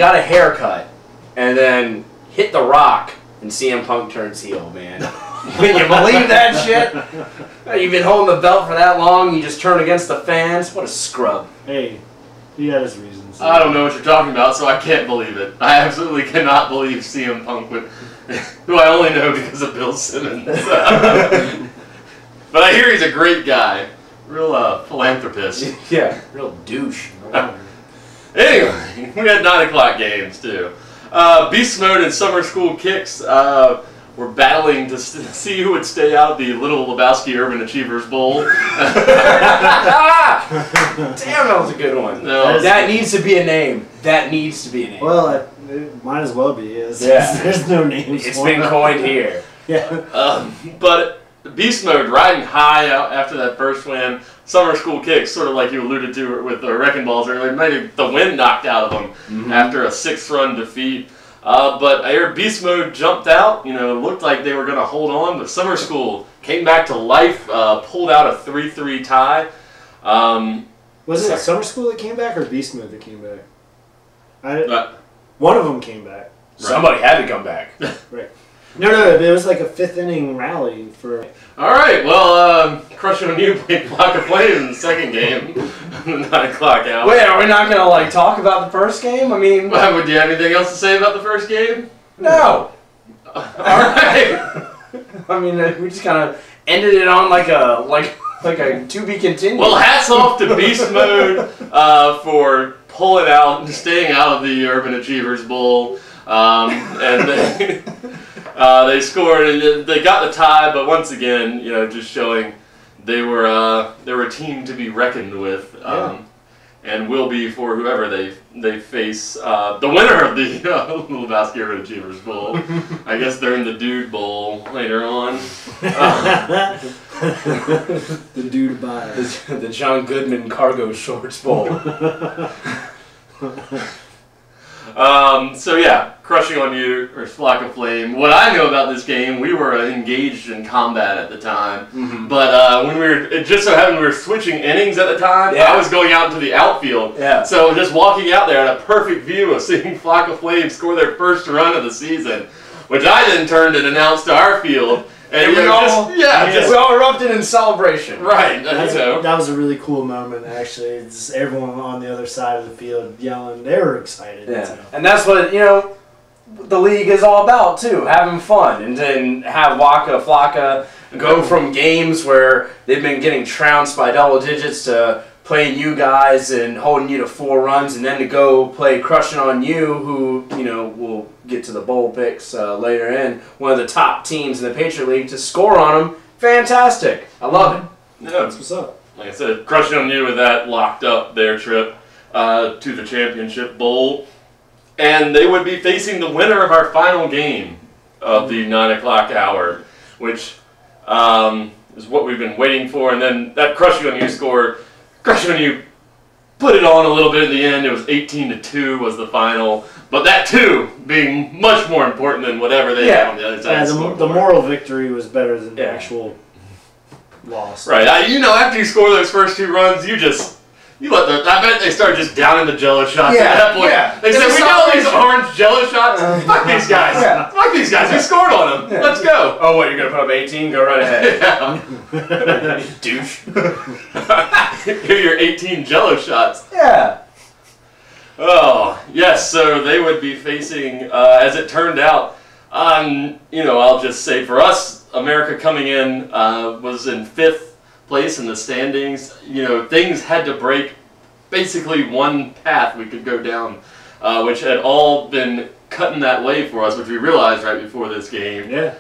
got a haircut, and then hit the Rock, and CM Punk turns heel, man. Can you believe that shit? You've been holding the belt for that long, you just turn against the fans? What a scrub. Hey, he had his reasons. I don't know what you're talking about, so I can't believe it. I absolutely cannot believe CM Punk would, who I only know because of Bill Simmons. But I hear he's a great guy. Real philanthropist. Yeah, real douche. Anyway, we had 9 o'clock games, too. Beast Mode and Summer School Kicks were battling to see who would stay out of the Little Lebowski Urban Achievers Bowl. Damn, that was a good one. No. That needs to be a name. That needs to be a name. Well, it might as well be. Yeah. There's no names. It's been coined here. Yeah. But Beast Mode riding high out after that first win. Summer School Kicks, sort of like you alluded to with the Wrecking Balls earlier, maybe the wind knocked out of them after a 6-run defeat. But I heard Beast Mode jumped out. You know, looked like they were going to hold on, but Summer School came back to life, pulled out a 3-3 tie. Was it Summer School that came back or Beast Mode that came back? One of them came back. Somebody had to come back. Right. No, it was like a 5th inning rally for... All right, well, Crushing on You played Block of Flame in the second game, 9 o'clock hour. Wait, are we not going to, like, talk about the first game? I mean... Well, would you have anything else to say about the first game? No. All right. I mean, we just kind of ended it on like a to be continued. Well, hats off to Beast Mode for pulling out and staying out of the Urban Achievers Bowl. And they scored, and they got the tie, but once again, you know, just showing they were a team to be reckoned with, and will be for whoever they face. The winner of the Lebowski Urban Achievers Bowl. I guess they're in the Dude Bowl later on. The Dude Buy. The John Goodman Cargo Shorts Bowl. So yeah, Crushing on You or Flock of Flame. What I know about this game, we were engaged in combat at the time, but when it just so happened we were switching innings at the time. I was going out into the outfield, so just walking out there had a perfect view of seeing Flock of Flame score their first run of the season, which I then turned and announced to our field. And we all erupted in celebration. Right. That was a really cool moment, actually. It's everyone on the other side of the field yelling. They were excited. Yeah. So. And that's what, you know, the league is all about, too. Having fun. And then have Waka Flocka go from games where they've been getting trounced by double digits to playing you guys and holding you to 4 runs, and then to go play Crushing on You, who, you know, will get to the bowl picks later in, one of the top teams in the Patriot League, to score on them. Fantastic. I love it. Yeah, that's what's up. Like I said, Crushing on You with that locked up their trip to the Championship Bowl. And they would be facing the winner of our final game of the 9 o'clock hour, which is what we've been waiting for. And then that Crushing on You score, Crushing on You put it on a little bit at the end. It was 18-2 was the final. But that 2 being much more important than whatever they had on the other side. The moral victory was better than the actual loss. Right. You know, after you score those first 2 runs, you let I bet they started just downing the Jello shots at that point. Yeah. They said, we got all these orange Jello shots. Fuck these guys. Fuck these guys. We scored on them. Let's go. Oh, what, you're going to put up 18? Go right ahead. Douche. Here are your 18 Jello shots. Yeah. Oh, yes. So they would be facing, as it turned out, you know, I'll just say for us, America coming in was in 5th place in the standings. You know, things had to break basically one path we could go down, which had all been cutting that way for us, which we realized right before this game. Yeah.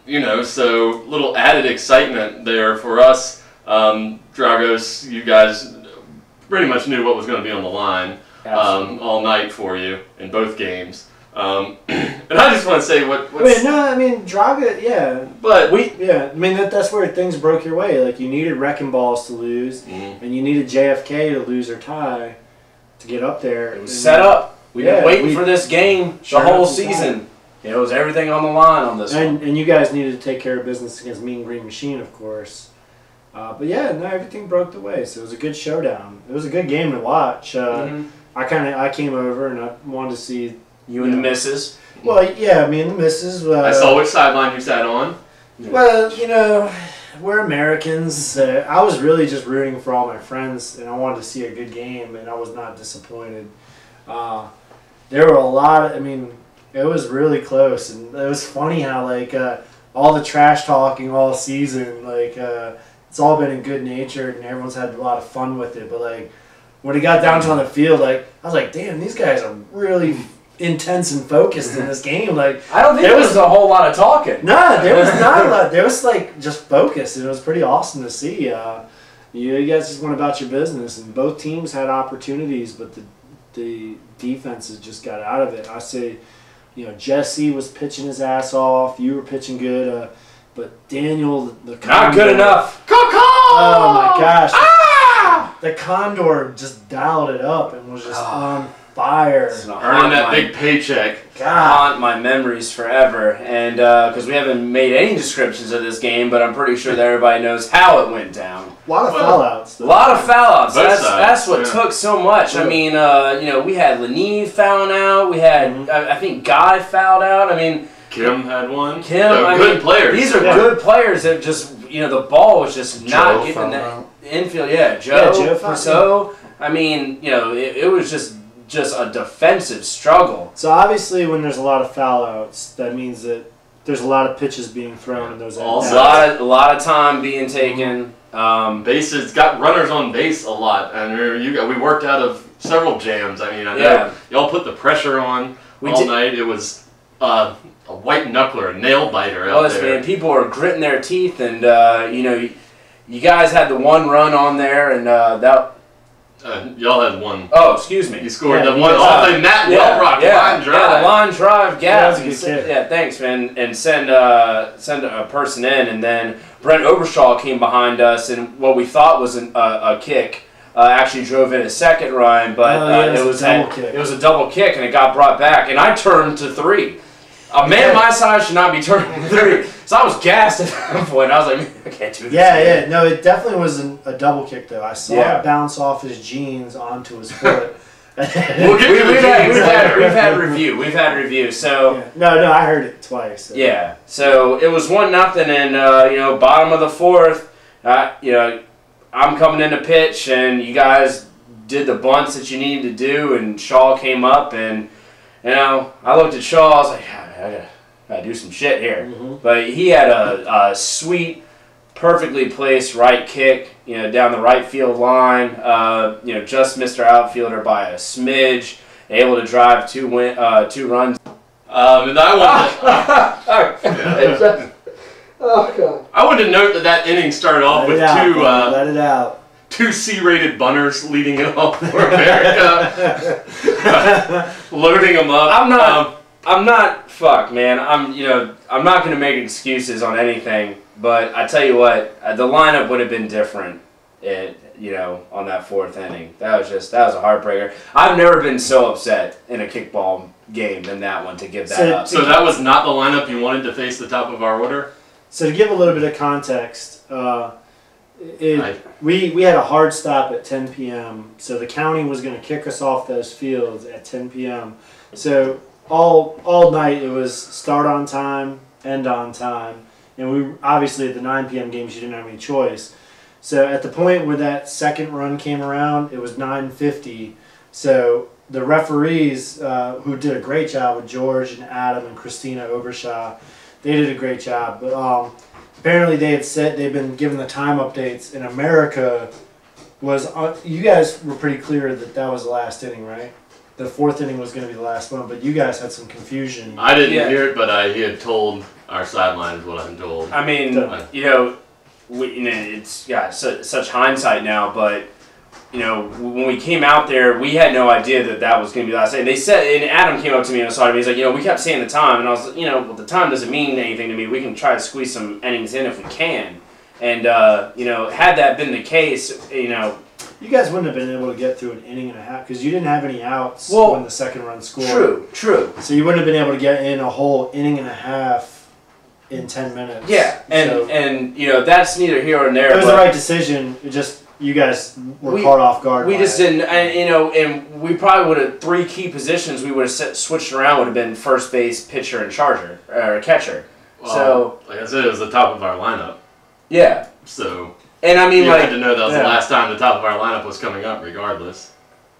You know, so little added excitement there for us. Dragos, you guys pretty much knew what was going to be on the line all night for you in both games. And I just want to say Wait, no, I mean, Draga, yeah. But I mean, that's where things broke your way. Like, you needed Wrecking Balls to lose, and you needed JFK to lose or tie to get up there. It was set up. We've been waiting for this game the whole season. It was everything on the line on this one. And you guys needed to take care of business against Mean Green Machine, of course. But yeah, no, everything broke the way, so it was a good showdown. It was a good game to watch. I came over and I wanted to see you and the missus. Well, yeah, me and the missus. I saw which sideline you sat on. Well, you know, we're Americans. I was really just rooting for all my friends, and I wanted to see a good game, and I was not disappointed. There were a lot. I mean, it was really close, and it was funny how like all the trash talking all season, like it's all been in good natured, and everyone's had a lot of fun with it. But like when it got down to on the field, like I was like, damn, these guys are really intense and focused in this game. Like I don't think there was a whole lot of talking. Nah, there was not a lot. There was like just focus, and it was pretty awesome to see. You guys just went about your business, and both teams had opportunities, but the defenses just got out of it. I say, you know, Jesse was pitching his ass off. You were pitching good, but Daniel, the Condor, not good enough. Oh my gosh, the Condor just dialed it up and was just on fire. Earning that big paycheck. Haunt my memories forever, and because we haven't made any descriptions of this game, but I'm pretty sure that everybody knows how it went down. A lot of foul-outs. A lot of foul-outs. That's what took so much. Yeah. I mean, you know, we had Leneve fouling out. We had, I think, Guy fouled out. I mean, Kim had one. Good players. These are good players that just, you know, the ball was just not getting that infield. Yeah, Joe. So, I mean, you know, it was just a defensive struggle. So obviously when there's a lot of foul-outs, that means that there's a lot of pitches being thrown in those areas. A lot of time being taken. Bases, got runners on base a lot. And we worked out of several jams. I mean, I know y'all put the pressure on all night. It was a white knuckler, a nail biter out there. Man, people were gritting their teeth, and you know, you guys had the one run on there, and that. Y'all had one. Oh, excuse me. You scored the one off the Matt Wellrock line drive. Yeah, the line drive gap. Yeah, thanks, man. And send a person in, and then Brent Obershaw came behind us, and what we thought was a kick actually drove in a second run, but it was a double kick, and it got brought back, and I turned to 3. A man my size should not be turning 3. So I was gassed at that point. I was like, I can't do this. Yeah. No, it definitely was a double kick, though. I saw it bounce off his jeans onto his foot. We've had review. So no, I heard it twice. So. Yeah. So it was 1-0, and you know, bottom of the 4th. You know, I'm coming in to pitch, and you guys did the bunts that you needed to do, and Shaw came up, and you know, I looked at Shaw. I was like, I gotta do some shit here. But he had a sweet, perfectly placed right kick, you know, down the right field line. You know, just missed our outfielder by a smidge. Able to drive 2 runs. And I wanted to note that inning started off with two C-rated bunters leading it off for America, loading them up. I'm not fuck, man. I'm not gonna make excuses on anything, but I tell you what, the lineup would have been different. You know, on that 4th inning, that was a heartbreaker. I've never been so upset in a kickball game than that one to give that up. So that was not the lineup you wanted to face the top of our order. So to give a little bit of context, we had a hard stop at 10 p.m. So the county was going to kick us off those fields at 10 p.m. So all night it was start on time, end on time, and we obviously at the 9 p.m. games you didn't have any choice. So at the point where that second run came around, it was 9:50. So the referees, who did a great job with George and Adam and Christina Obershaw, they did a great job. But apparently they've been given the time updates, and America was you guys were pretty clear that was the last inning, right? The 4th inning was going to be the last one, but you guys had some confusion. I didn't hear it, but he had told our sidelines what I'm told. I mean, you know, it's such hindsight now, but you know, when we came out there, we had no idea that was going to be the last day. And they said, and Adam came up to me and was talking to me. He's like, you know, we kept saying the time, and I was like, you know, well, the time doesn't mean anything to me. We can try to squeeze some innings in if we can. And you know, had that been the case, you know. You guys wouldn't have been able to get through an inning and a half because you didn't have any outs when the second run scored. True. So you wouldn't have been able to get in a whole inning and a half in 10 minutes. Yeah, and you know, that's neither here nor there. It was the right decision. It just you guys were caught off guard. We just didn't, and we probably would have 3 key positions. We would have switched around. Would have been first base, pitcher, and catcher. Well, so, like I said, it was the top of our lineup. Yeah. So. And I mean, you had to know that was the last time the top of our lineup was coming up, regardless.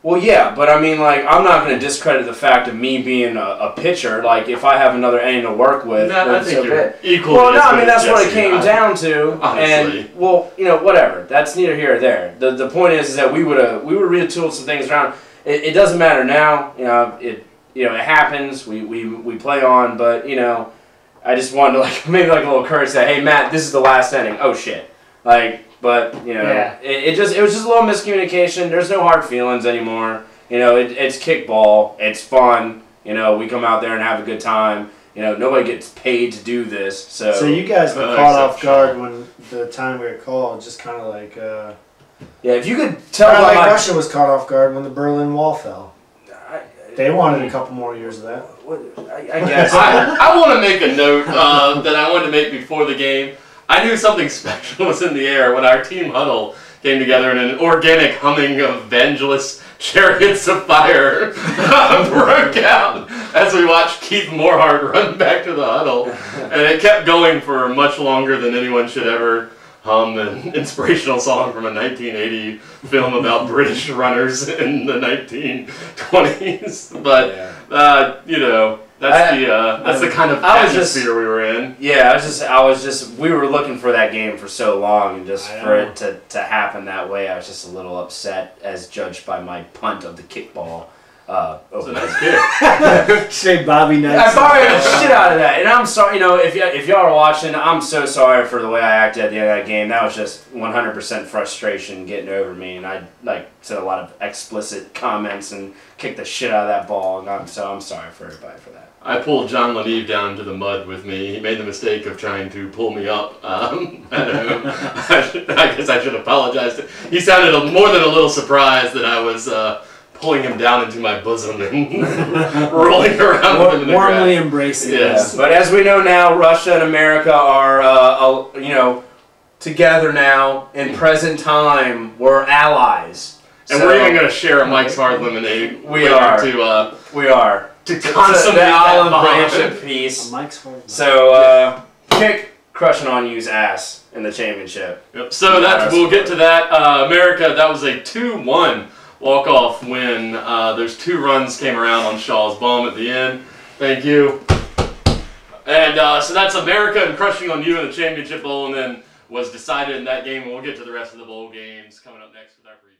Well, yeah, but I mean, like, I'm not going to discredit the fact of me being a pitcher. Like, if I have another inning to work with, I think you're equally. Well, no, I mean that's what it came down to. Honestly. And well, whatever. That's neither here or there. The point is that we would retooled some things around. It doesn't matter now. It happens. We play on, but I just wanted to maybe a little courage say, hey Matt, this is the last inning. Oh shit, But it was just a little miscommunication. There's no hard feelings anymore. It's kickball. It's fun. We come out there and have a good time. Nobody gets paid to do this. So you guys were caught off guard when the time we were called. Just kind of like. Yeah, if you could tell. Russia was caught off guard when the Berlin Wall fell. They wanted a couple more years of that. I guess. I want to make a note that I wanted to make before the game. I knew something special was in the air when our team huddle came together and an organic humming of Vangelis Chariots of Fire broke out as we watched Keith Morehart run back to the huddle. And it kept going for much longer than anyone should ever hum an inspirational song from a 1980 film about British runners in the 1920s. But, that's the kind of atmosphere we were in. Yeah, we were looking for that game for so long, and just for it to happen that way, I was just a little upset, as judged by my punt of the kickball. So nice kick. Say Bobby Knight. I fired the shit out of that, and I'm sorry. If y'all are watching, I'm so sorry for the way I acted at the end of that game. That was just 100% frustration getting over me, and I said a lot of explicit comments and kicked the shit out of that ball, and I'm sorry for everybody for that. I pulled John Lanieve down into the mud with me. He made the mistake of trying to pull me up. I guess I should apologize. He sounded more than a little surprised that I was pulling him down into my bosom and rolling around with him in the grass. Warmly embracing. Yes. But as we know now, Russia and America are, together now. In present time, we're allies. And we're even going to share a Mike's Hard Lemonade. We are. We are. To consummate the olive that branch of peace. Mike's Hard. So, kick crushing on you's ass in the championship. Yep. So we'll get to that. America, that was a 2-1 walk-off win. There's 2 runs came around on Shaw's bomb at the end. Thank you. And so that's America and crushing on you in the championship bowl, and then was decided in that game. And we'll get to the rest of the bowl games coming up next with our preview.